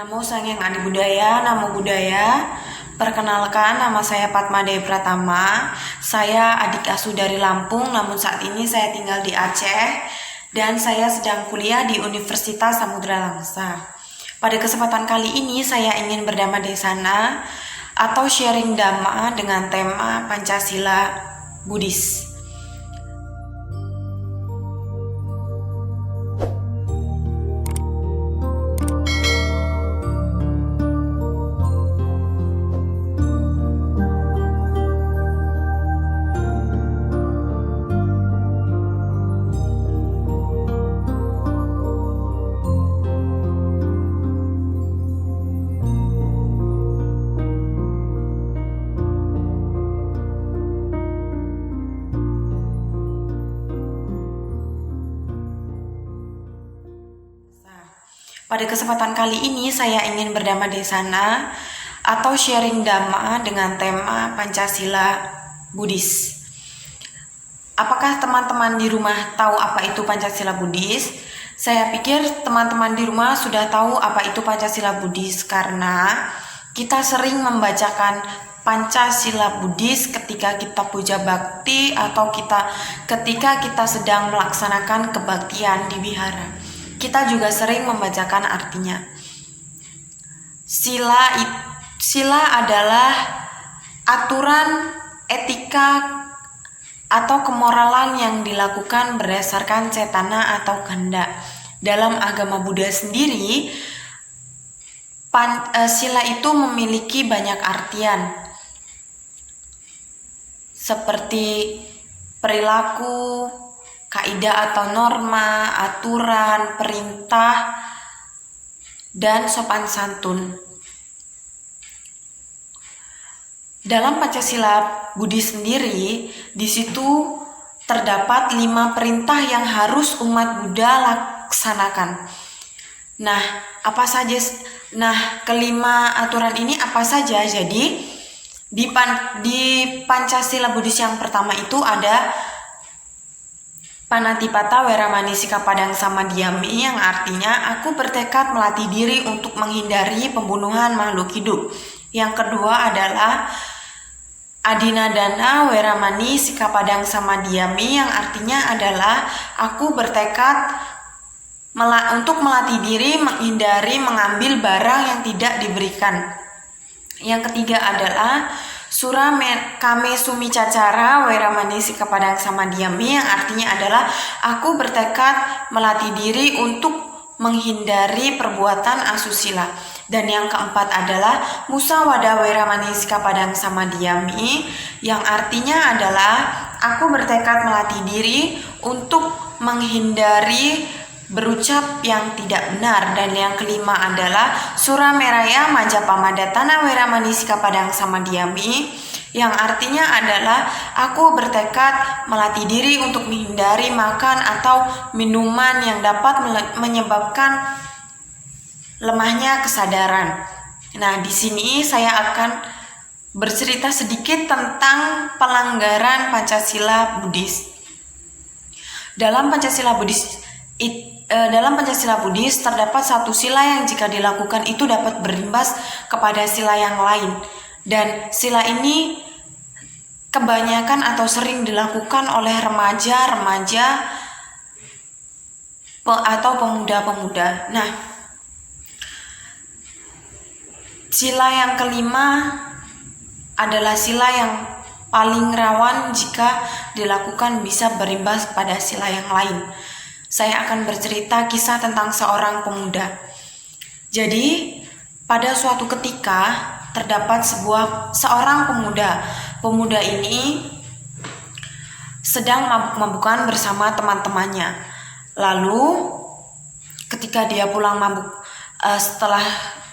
Namo Sanghyang Adi Budaya, Namo Buddhaya. Perkenalkan, nama saya Padma Dewi Pratama. Saya adik asuh dari Lampung, namun saat ini saya tinggal di Aceh dan saya sedang kuliah di Universitas Samudra Langsa. Pada kesempatan kali ini saya ingin berdhamma desana atau sharing dhamma dengan tema Pancasila Buddhis. Pada kesempatan kali ini saya ingin berdhamma desana atau sharing dhamma dengan tema Pancasila Buddhis. Apakah teman-teman di rumah tahu apa itu Pancasila Buddhis? Saya pikir teman-teman di rumah sudah tahu apa itu Pancasila Buddhis karena kita sering membacakan Pancasila Buddhis ketika kita puja bakti atau ketika kita sedang melaksanakan kebaktian di wihara. Kita juga sering membacakan artinya. Sila adalah aturan etika atau kemoralan yang dilakukan berdasarkan cetana atau kehendak. Dalam agama Buddha sendiri, sila itu memiliki banyak artian, seperti perilaku, kaidah atau norma, aturan, perintah, dan sopan santun. Dalam Pancasila Buddhis sendiri, di situ terdapat 5 perintah yang harus umat Buddha laksanakan. Kelima aturan ini apa saja? Jadi di Pancasila Buddhis yang pertama itu ada Panatipata Weramani Sikapadang Samadhyami, yang artinya aku bertekad melatih diri untuk menghindari pembunuhan makhluk hidup. Yang kedua adalah Adinadana Weramani Sikapadang Samadhyami, yang artinya adalah aku bertekad untuk melatih diri menghindari mengambil barang yang tidak diberikan. Yang ketiga adalah Sura Kame Sumicacara Weramani Sikapadang Samadhyami, yang artinya adalah aku bertekad melatih diri untuk menghindari perbuatan asusila. Dan yang keempat adalah Musawada Weramani Sikapadang Samadhyami, yang artinya adalah aku bertekad melatih diri untuk menghindari berucap yang tidak benar. Dan yang kelima adalah Sura Meraya Majapamadhatana Weramani Sikapadang Samadhyami, yang artinya adalah aku bertekad melatih diri untuk menghindari makan atau minuman yang dapat menyebabkan lemahnya kesadaran. Nah, di sini saya akan bercerita sedikit tentang pelanggaran Pancasila Buddhis. Dalam Pancasila Buddhis terdapat satu sila yang jika dilakukan itu dapat berimbas kepada sila yang lain. Dan sila ini kebanyakan atau sering dilakukan oleh remaja-remaja atau pemuda-pemuda. Nah, sila yang kelima adalah sila yang paling rawan jika dilakukan bisa berimbas pada sila yang lain. Saya akan bercerita kisah tentang seorang pemuda. Jadi, pada suatu ketika terdapat seorang pemuda. Pemuda ini sedang mabuk-mabukan bersama teman-temannya. Lalu, ketika dia pulang setelah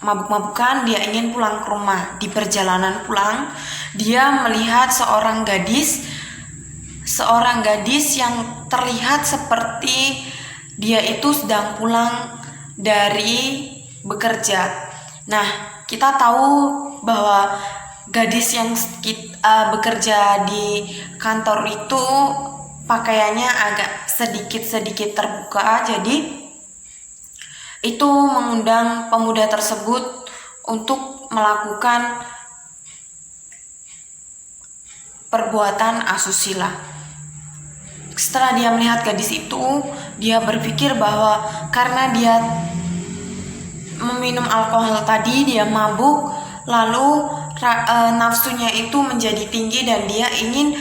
mabuk-mabukan, dia ingin pulang ke rumah. Di perjalanan pulang, dia melihat seorang gadis yang terlihat seperti dia itu sedang pulang dari bekerja. Nah, kita tahu bahwa gadis yang bekerja di kantor itu pakaiannya agak sedikit terbuka, jadi itu mengundang pemuda tersebut untuk melakukan perbuatan asusila. Setelah dia melihat gadis itu, dia berpikir bahwa karena dia meminum alkohol tadi, dia mabuk, lalu nafsunya itu menjadi tinggi dan dia ingin,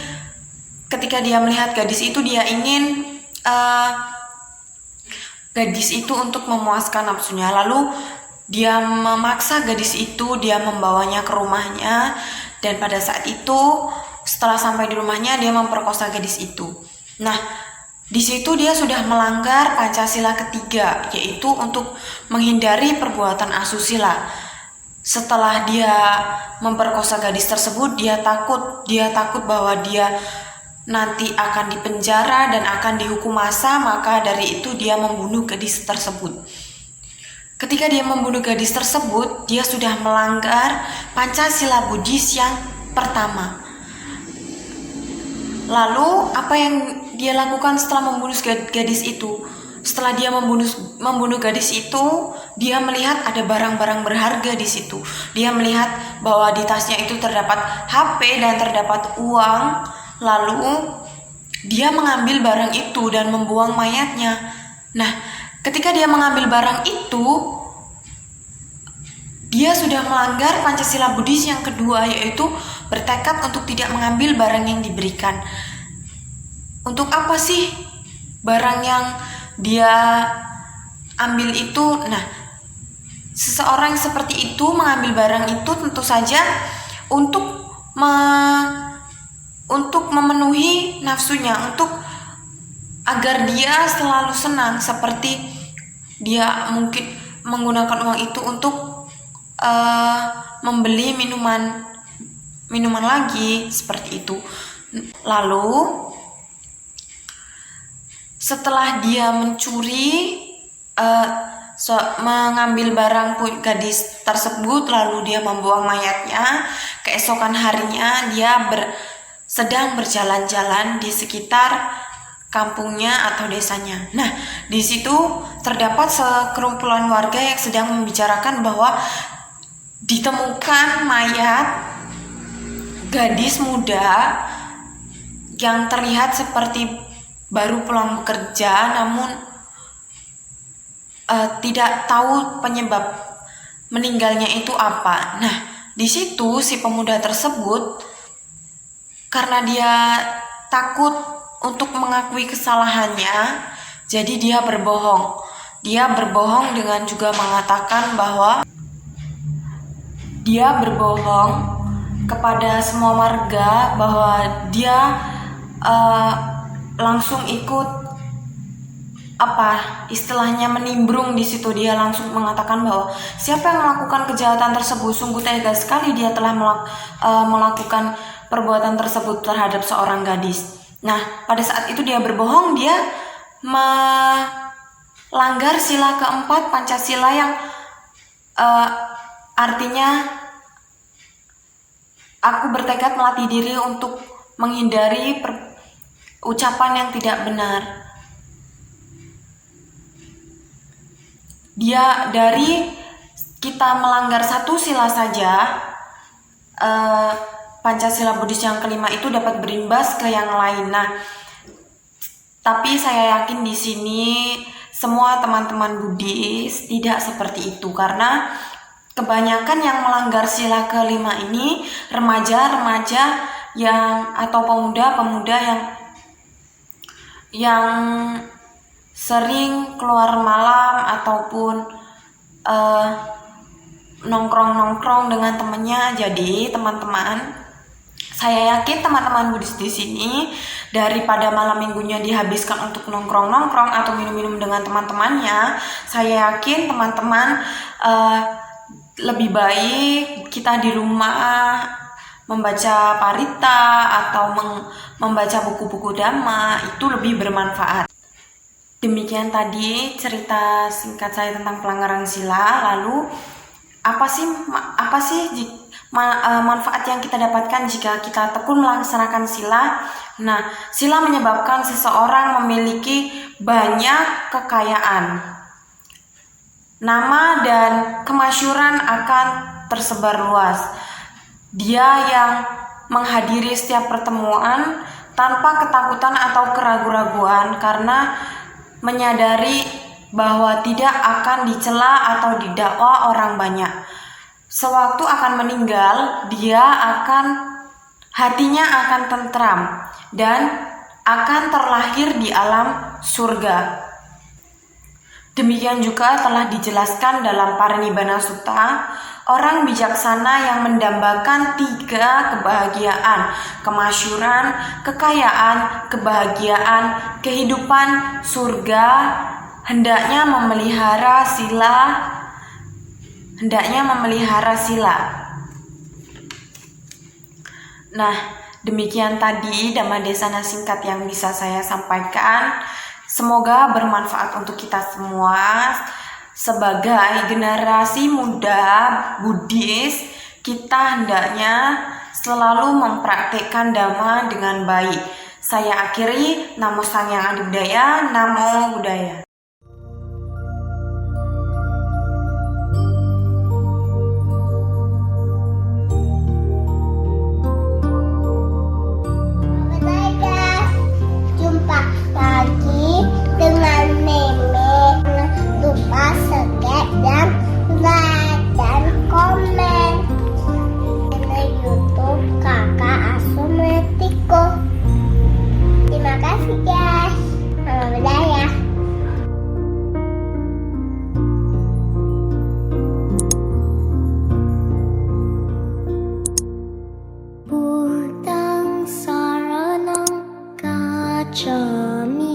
ketika dia melihat gadis itu, dia ingin gadis itu untuk memuaskan nafsunya. Lalu dia memaksa gadis itu, dia membawanya ke rumahnya, dan pada saat itu setelah sampai di rumahnya dia memperkosa gadis itu. Nah, di situ dia sudah melanggar Pancasila ketiga, yaitu untuk menghindari perbuatan asusila. Setelah dia memperkosa gadis tersebut, dia takut bahwa dia nanti akan dipenjara dan akan dihukum masa, maka dari itu dia membunuh gadis tersebut. Ketika dia membunuh gadis tersebut, dia sudah melanggar Pancasila Buddhis yang pertama. Lalu apa yang dia lakukan setelah membunuh gadis itu? Setelah dia membunuh gadis itu, dia melihat ada barang-barang berharga di situ. Dia melihat bahwa di tasnya itu terdapat HP dan terdapat uang. Lalu dia mengambil barang itu dan membuang mayatnya. Nah, ketika dia mengambil barang itu, dia sudah melanggar Pancasila Buddhis yang kedua, yaitu bertekad untuk tidak mengambil barang yang diberikan. Untuk apa sih barang yang dia ambil itu? Nah, seseorang seperti itu mengambil barang itu tentu saja untuk memenuhi nafsunya, untuk agar dia selalu senang, seperti dia mungkin menggunakan uang itu untuk membeli minuman lagi, seperti itu. Lalu setelah dia mencuri, mengambil barang gadis tersebut, lalu dia membuang mayatnya. Keesokan harinya dia sedang berjalan-jalan di sekitar kampungnya atau desanya. Nah, di situ terdapat sekerumpulan warga yang sedang membicarakan bahwa ditemukan mayat gadis muda yang terlihat seperti baru pulang bekerja, namun tidak tahu penyebab meninggalnya itu apa. Nah, di situ si pemuda tersebut, karena dia takut untuk mengakui kesalahannya, jadi dia berbohong. Dia berbohong dengan juga mengatakan bahwa dia berbohong kepada semua warga bahwa dia langsung ikut istilahnya menimbrung di situ. Dia langsung mengatakan bahwa siapa yang melakukan kejahatan tersebut, sungguh tega sekali dia telah melakukan perbuatan tersebut terhadap seorang gadis. Nah, pada saat itu dia berbohong, dia melanggar sila keempat Pancasila yang artinya aku bertekad melatih diri untuk menghindari ucapan yang tidak benar. Dia dari kita melanggar satu sila saja, Pancasila Buddhis yang kelima itu dapat berimbas ke yang lain. Nah, tapi saya yakin di sini semua teman-teman Buddhis tidak seperti itu, karena kebanyakan yang melanggar sila kelima ini remaja-remaja atau pemuda-pemuda yang sering keluar malam ataupun nongkrong dengan temannya. Jadi teman-teman, saya yakin teman-teman Buddhis di sini daripada malam minggunya dihabiskan untuk nongkrong atau minum-minum dengan teman-temannya, saya yakin teman-teman lebih baik kita di rumah membaca parita atau membaca buku-buku dhamma, itu lebih bermanfaat. Demikian tadi cerita singkat saya tentang pelanggaran sila. Lalu apa sih manfaat yang kita dapatkan jika kita tekun melaksanakan sila? Nah, sila menyebabkan seseorang memiliki banyak kekayaan. nama dan kemasyhuran akan tersebar luas. Dia yang menghadiri setiap pertemuan tanpa ketakutan atau keraguan-raguan karena menyadari bahwa tidak akan dicela atau didakwa orang banyak. Sewaktu akan meninggal, hatinya akan tentram dan akan terlahir di alam surga. Demikian juga telah dijelaskan dalam Parinibbana Sutta, orang bijaksana yang mendambakan 3 kebahagiaan, kemasyhuran, kekayaan, kebahagiaan, kehidupan surga, hendaknya memelihara sila. Nah, demikian tadi Dhammadesana singkat yang bisa saya sampaikan. Semoga bermanfaat untuk kita semua. Sebagai generasi muda Buddhis, kita hendaknya selalu mempraktikkan Dhamma dengan baik. Saya akhiri. Namo Sang Hyang Adi Budaya. Namo Buddhaya. Terima kasih guys. Selamat Budaya. Buddhang saranang gacchami.